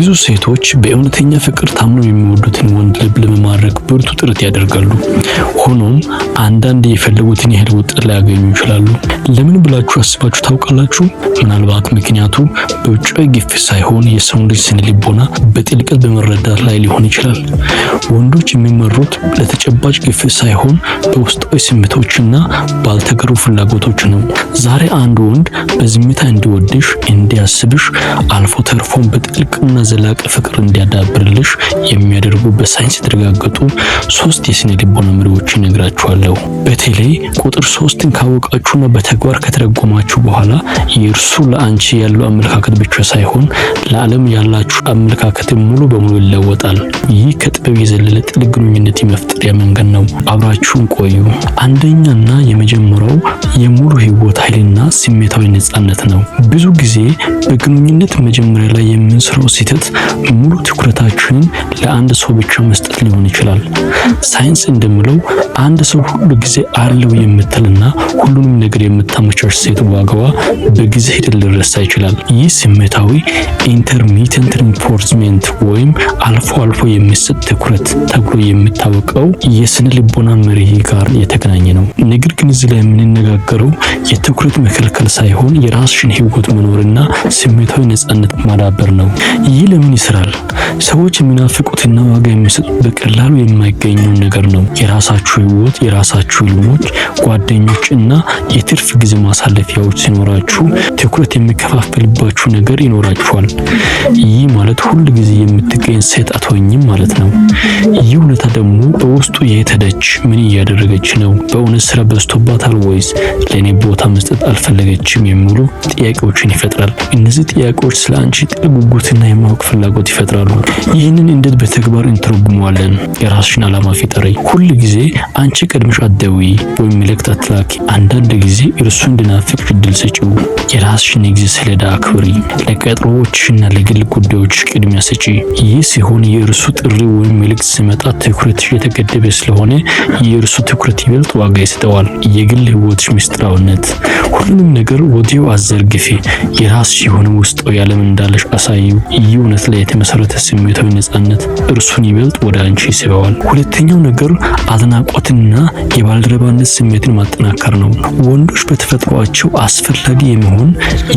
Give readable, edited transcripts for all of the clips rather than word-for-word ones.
ብዙ ሴቶች በእውነተኛ ፍቅር ታምነው የሚወዱትን ወንድ ልብ ለመማረክ ብርቱ ጥረት ያደርጋሉ። ሆኖም አንዳንድ የፈለጉትን ያህል ውጤት ላያገኙ ይችላሉ። ለምን ብላችሁ አስባችሁ ታውቃላችሁ? ምናልባት ምክንያቱ በውጫዊ ግፊት ሳይሆን የሰውን ልጅ ስነ ልቦና በጥልቀት በመረዳት ላይ ሊሆን ይችላል። ወንዶች የሚመሩት ለተጨባጭ ግፊት ሳይሆን በውስጣዊ ስሜቶችና ባልተገሩ ፍላጎቶች ነው። ዛሬ አንድ ወንድ በዝምታ እንዲወድሽ፣ እንዲያስብሽ አልፎ ተርፎም በጥልቅና ዘላቂ ፍቅር እንዲያዳብርልሽ የሚያደርጉ በሳይንስ የተረጋገጡ 3 የስነ ልቦና መሪዎች እነግራችኋለሁ። በተለይ ቁጥር 3ን ካወቃችሁና በተግባር ከተረጎማችሁ በኋላ የእርሱ ለአንቺ ያለው አመለካከት ብቻ ሳይሆን ለዓለም ያላችሁ አመለካከት ሙሉ በሙሉ ይለወጣል። ይህ ከጥበብ የዘለለ ጥልቅ ግንኙነት የመፍጠሪያ መንገድ ነው። አብራችሁን ቆዩ። አንደኛና የመጀመሪያው የሙሉ ህይወት ኃይልና ስሜታዊ ነጻነት ነው። ብዙ ጊዜ በግንኙነት መጀመሪያ ላይ የምንሰራው ስህተት ሙሉ ትኩረታችንን ለአንድ ሰው ብቻ መስጠት ሊሆን ይችላል። ሳይንስ እንደሚለው አንድ ሰው ሁሉ ጊዜ አለው የምትልና ሁሉንም ነገር የምታመቻች ሴት ዋጋዋ በጊዜ ሂደት ሊረሳ ይችላል። ይህ ስሜታዊ ኢንተርሚተንት ሪንፎርስመንት ወይም አልፎ አልፎ የሚሰጥ ትኩረት ተብሎ የሚታወቀው የስነ ልቦና መሪ ጋር የተገናኘ ነው። ነገር ግን እዚህ ላይ የምንነጋገረው የትኩረት መከልከል ሳይሆን የራስሽን ህይወት መኖርና ስሜታዊ ነጻነት ማዳበር ነው። ይህ ለምን ይሰራል? ሰዎች የሚናፍቁትና ዋጋ የሚሰጡት በቀላሉ የማይገኘው ነገር ነው። የራሳችሁ ህይወት፣ የራሳችሁ ህልሞች፣ ጓደኞች እና የትርፍ ጊዜ ማሳለፊያዎች ሲኖራችሁ ትኩረት የሚከፋፈልባችሁ ነገር ይኖራችኋል። ይህ ማለት ሁሉ ጊዜ የምትገኝ ሴት አትሆኝም ማለት ነው። ይህ እውነታ ደግሞ በውስጡ የተደች ምን እያደረገች ነው? በእውነት ስራ በዝቶባታል ወይስ ለእኔ ቦታ መስጠት አልፈለገችም የሚሉ ጥያቄዎችን ይፈጥራል። እነዚህ ጥያቄዎች ስለ አንቺ ጥልቅ ጉጉትና የማወቅ ፍላጎት ይፈጥራሉ። ይህንን እንዴት በተግባር እንተረጉመዋለን? የራስሽን ዓላማ ፍጠሪ። ሁል ጊዜ አንቺ ቀድመሽ አትደውይ ወይም መልእክት አትላኪ። አንዳንድ ጊዜ እርሱ እንዲናፍቅሽ እድል ስጪው። የራስሽን የጊዜ ሰሌዳ አክብሪ። ለቀጠሮዎችሽና ለግል ጉዳዮች ቅድሚያ ስጪ። ይህ ሲሆን የእርሱ ጥሪ ወይም መልእክት ሲመጣ ትኩረትሽ የተገደበ ስለሆነ የእርሱ ትኩረት ይበልጥ ዋጋ ይሰጠዋል። የግል ህይወትሽ ምስጢራዊነት። ሁሉንም ነገር ወዲያው አዘርግፊ። የራስሽ የሆነ ውስጣዊ ዓለም እንዳለሽ አሳዩ። ይህ እውነት ላይ የተመሰረተ ስሜታዊ ነጻነት እርሱን ይበልጥ ወደ አንቺ ይስበዋል። ሁለተኛው ነገር አድናቆትና የባልደረባነት ስሜትን ማጠናከር ነው። ወንዶች በተፈጥሯቸው አስፈላጊ የመሆን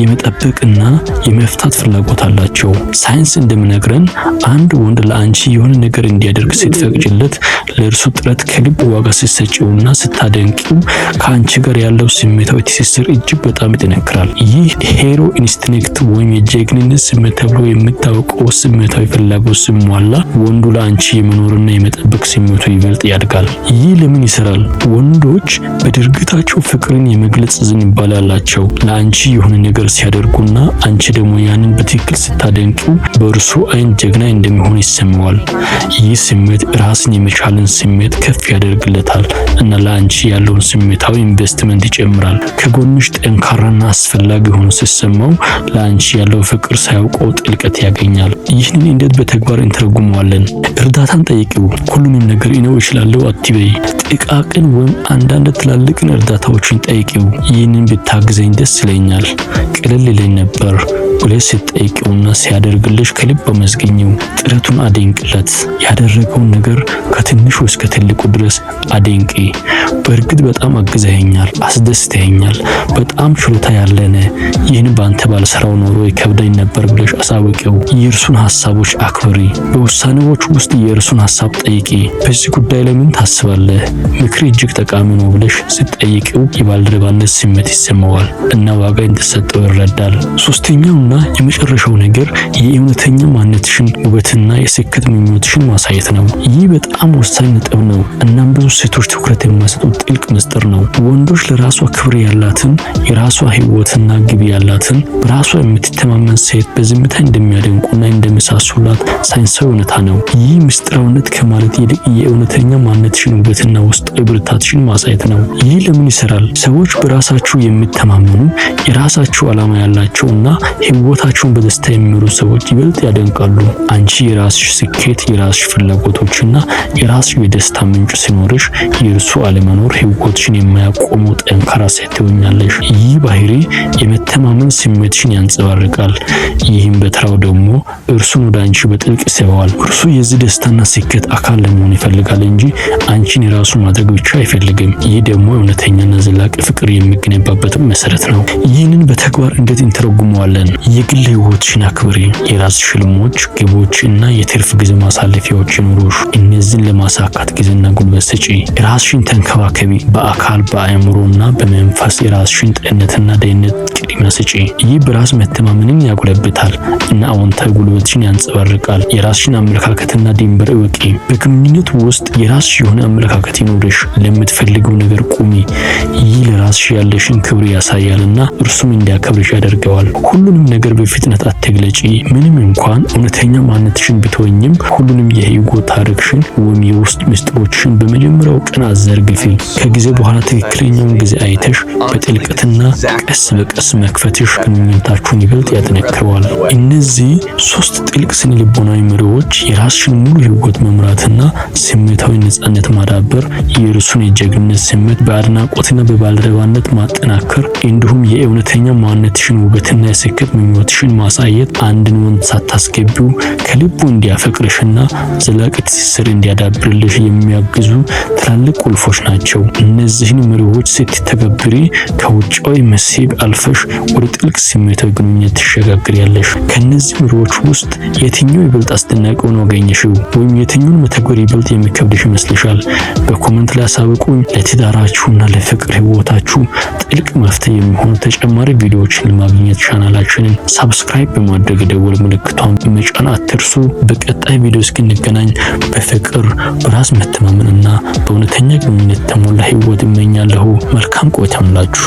የመጠበቅና የመፍታት ፍላጎት አላቸው። ሳይንስ እንደሚነግረን አንድ ወንድ ለአንቺ የሆነ ነገር እንዲያደርግ ስትፈቅጂለት፣ ለእርሱ ጥረት ከልብ ዋጋ ስትሰጪውና ስታደንቂው ከአንቺ ጋር ያለው ስሜታዊ ትስስር እጅግ በጣም ይጠነክራል። ይህ ሄሮ ኢንስቲንክት ወይም የጀግንነት ስሜት ተብሎ የሚታወቀው ስሜታዊ ፍላጎት ሲሟላ ወንዱ ለአንቺ የመኖርና የመጠበቅ ስሜቱ ይበልጥ ያድጋል። ይህ ለምን ይሰራል? ወንዶች በድርጊታቸው ፍቅርን የመግለጽ ዝንባሌ አላቸው። ለአንቺ የሆነ ነገር ሲያደርጉና አንቺ ደግሞ ያንን በትክክል ስታደንቂው በእርሱ አይን ጀግና እንደሚሆን ይሰማዋል። ይህ ስሜት ራስን የመቻልን ስሜት ከፍ ያደርግለታል እና ለአንቺ ያለውን ስሜታዊ ኢንቨስትመንት ይጨምራል። ከጎንሽ ጠንካራና አስፈላጊ ሆኖ ሲሰማው ለአንቺ ያለው ፍቅር ሳያውቀው ጥልቀት ያገኛል። ይህንን እንዴት በተግባር እንተረጉመዋለን? እርዳታን ጠይቂው። ሁሉንም ነገር እኔው እችላለሁ አትበይ። ጥቃቅን ወይም አንዳንድ ትላልቅን እርዳታዎችን ጠይቂው። ይህንን ብታግዘኝ ደስ ይለኛል፣ ቀለል ይለኝ ነበር ብለሽ ስትጠይቂውና ሲያደርግልሽ ከልብ አመስግኚው። ጥረቱን አደንቅለት። ያደረገውን ነገር ከትንሹ እስከ ትልቁ ድረስ አደንቂ። በእርግጥ በጣም አግዘኸኛል፣ አስደስተኸኛል፣ በጣም ችሎታ ያለነ፣ ይህን ባንተ ባልሰራው ኖሮ ይከብደኝ ነበር ብለሽ አሳውቂው። የእርሱን ሀሳቦች አክብሪ። በውሳኔዎች ውስጥ የእርሱን ሀሳብ ጠይቂ። በዚህ ጉዳይ ላይ ምን ታስባለህ? ምክር እጅግ ጠቃሚ ነው ብለሽ ስትጠይቂው የባልደረባነት ስሜት ይሰማዋል እና ዋጋ እንደሰጠው ይረዳል። ሶስተኛውና የመጨረሻው ነገር የእውነተኛ ማንነትሽን ውበትና የስኬት ምኞትሽን ማሳየት ነው። ይህ በጣም ወሳኝ ነጥብ ነው። እናም ብዙ ሴቶች ትኩረት የማይሰጡት ጥልቅ ምስጢር ነው። ወንዶች ለራሷ ክብር ያላትን፣ የራሷ ህይወትና ግብ ያላትን፣ በራሷ የምትተማመን ሴት በዝምታ እንደሚያደንቁና እንደሚሳሱላት ሳይንሳዊ እውነታ ነው። ይህ ምስጢራዊነት ከማለት ይልቅ የእውነተኛ ማንነትሽን ውበትና ውስጣዊ ብርታትሽን ማሳየት ነው። ይህ ለምን ይሰራል? ሰዎች በራሳቸው የሚተማመኑ፣ የራሳቸው ዓላማ ያላቸውና ህይወታቸውን በደስታ የሚኖሩ ሰዎች ይበልጥ ያደንቃሉ። አንቺ የራስሽ ስኬት፣ የራስሽ ፍላጎቶችና የራስሽ የደስታ ምንጭ ሲኖርሽ የእርሱ አለመኖር ህይወትሽን የማያቆመው ጠንካራ ሴት ትሆኛለሽ። ይህ ባህሪ የመተማመን ስሜትሽን ያንጸባርቃል። ይህም በተራው ደግሞ እርሱን ወደ አንቺ በጥልቅ ይስበዋል። እርሱ የዚህ ደስታና ስኬት አካል ለመሆን ይፈልጋል እንጂ አንቺን የራሱ ማድረግ ብቻ አይፈልግም። ይህ ደግሞ እውነተኛና ዘላቂ ፍቅር የሚገነባበት መሰረት ነው። ይህንን በተግባር እንዴት እንተረጉመዋለን? የግል ህይወትሽን አክብሪ። የራስሽ ህልሞች፣ ግቦች እና የትርፍ ጊዜ ማሳለፊያዎች ይኑሩሽ። እነዚህን ለማሳካት ጊዜና ጉልበት ስጪ። ራስሽን ተንከባከቢ። በአካል በአእምሮና በመንፈስ የራስሽን ጤንነትና ደህንነት ቅድሚያ ስጪ። ይህ በራስ መተማመንን ያጎለብታል እና አዎንታዊ ጉልበትሽን ያንጸባርቃል። የራስሽን አመለካከትና ድንበር እወቂ። በግንኙነት ውስጥ የራስሽ የሆነ አመለካከት ይኖርሽ። ለምትፈልጊው ነገር ቁሚ። ይህ ለራስሽ ያለሽን ክብር ያሳያልና እርሱም እንዲያከብርሽ ያደርገዋል። ሁሉንም ነገር በፍጥነት አትግለጪ። ምንም እንኳን እውነተኛ ማንነትሽን ብትወኝም ሁሉንም የህይወት ታሪክሽን ወይም የውስጥ ምስጢሮችሽን በመጀመሪያው ቀን አዘርግፊ። ከጊዜ በኋላ ትክክለኛውን ጊዜ አይተሽ በጥልቀትና ቀስ በቀስ መክፈትሽ ግንኙነታችሁን ይበልጥ ያጠነክረዋል። እነዚህ ሶስት ጥልቅ ስነ ልቦናዊ መሪዎች የራስሽን ሙሉ ህይወት መምራትና ስሜታዊ ነጻነት ማዳበር፣ የእርሱን የጀግንነት ስሜት በአድናቆትና በባልደረባነት ማጠናከር፣ እንዲሁም የእውነተኛ ማንነትሽን ውበትና የስኬት ምኞትሽን ማሳየት አንድን ወንድ ሳታስገቢው ከልቡ እንዲያፈቅርሽና ዘላቂ ትስስር እንዲያዳብርልሽ የሚያግዙ ትላልቅ ቁልፎች ናቸው። እነዚህን መሪዎች ስትተገብሪ ከውጫዊ መስህብ አልፈሽ ወደ ጥልቅ ስሜታዊ ግንኙነት ትሸጋገሪያለሽ። ከነዚህ መሪዎች ውስጥ የትኛው ይበልጥ አስደናቂ ሆኖ አገኘሽው? ወይም የትኛውን መተግበር ይበልጥ የሚከብድሽ ይመስልሻል? በኮሜንት ላይ አሳውቁኝ። ለትዳራችሁና ለፍቅር ህይወታችሁ ጥልቅ መፍትሄ የሚሆኑ ተጨማሪ ቪዲዮዎችን ለማግኘት ቻናላችንን ሰብስክራይብ በማድረግ ደወል ምልክቷን መጫን አትርሱ። በቀጣይ ቪዲዮ እስክንገናኝ በፍቅር በራስ መተማመን እና በእውነተኛ ግንኙነት የተሞላ ህይወት እመኛለሁ። መልካም ቆይታ ይሁንላችሁ።